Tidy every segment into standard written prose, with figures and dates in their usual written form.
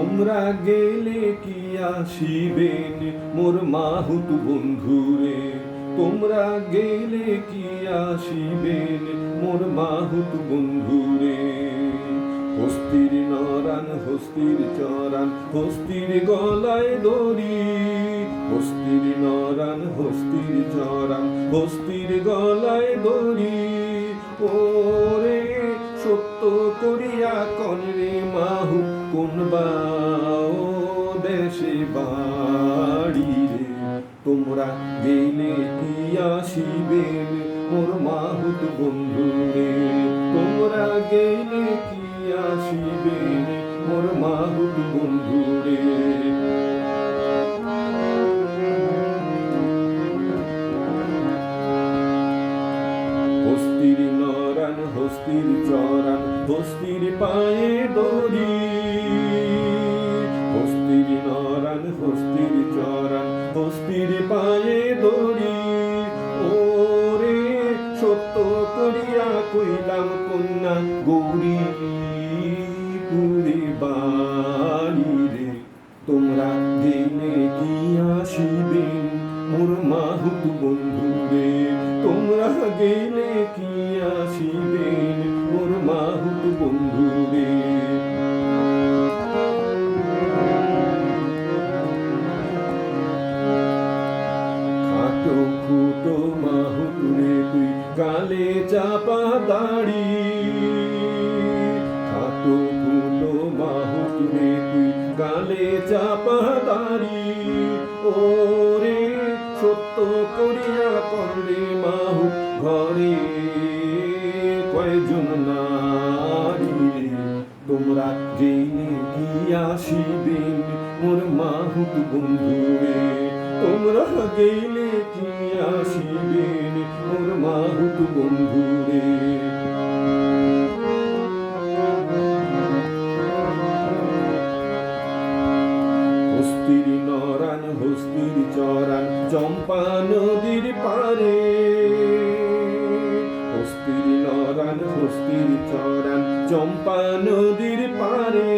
তোমরা গেলে কি আসিবেন মোর মাহুত বন্ধুরে, তোমরা গেলে কি আসিবেন মোর মাহুত বন্ধুরে। হস্তির নরান হস্তির চরান হস্তির গলায় দড়ি, হস্তির নরান হস্তির চরান হস্তির গলায় দড়ি। ওরে সত্য করিয়া কনরে মাহু কোন বাও দেশে বাড়ি রে, তোমরা গেলে কি আসিবেন মোর মাহুত বন্ধুরে, তোমরা গেলে কি আসিবেন মোর মাহুত বন্ধুরে। হস্তির নরান হস্তির চরান হস্তির পায়ে দড়ি, হস্তির নরান হস্তির চরান হস্তির পায়ে দড়ি। ওরে সত্য করিয়া কইলাম কন্যা গৌরী পুরে বাড়ি রে, তোমরা গেলে কি আসিবেন মোর মাহুত বন্ধুরে, তোমরা গেলে কি আসিবেন মোর মাহুত বন্ধুরে। খাটো খুটো মাহুত রে তুই গালে চাপা দাড়ি, খাটো খুটো মাহুত রে তুই গালে চাপা দাড়ি। ওরে সত্য করিয়া করলে মাহু ঘরে কয়জন নারী রে, তোমরা গেলে কি আসিবেন মোর মাহুত বন্ধুরে, তোমরা গেলে কি আসিবেন মোর মাহুত বন্ধুরে। হস্তির নরান হস্তির চরান চম্পা নদীর পারে, হস্তির নরান হস্তির চরান চম্পা নদীর পারে।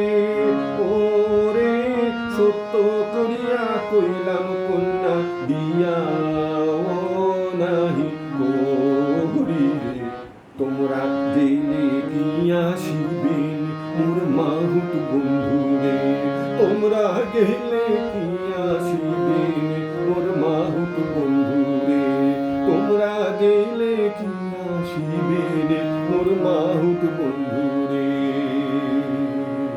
ওরে সত্য করিয়া কইলাম কন্যা দিয়া নাহি করি রে, তোমরা গেলে কি আসিবেন মোর মাহুত বন্ধুরে, তোমরা গেলে কি আসিবেন মোর মাহুত বন্ধুরে, তোমরা গেলে কি আসিবেন মোর মাহুত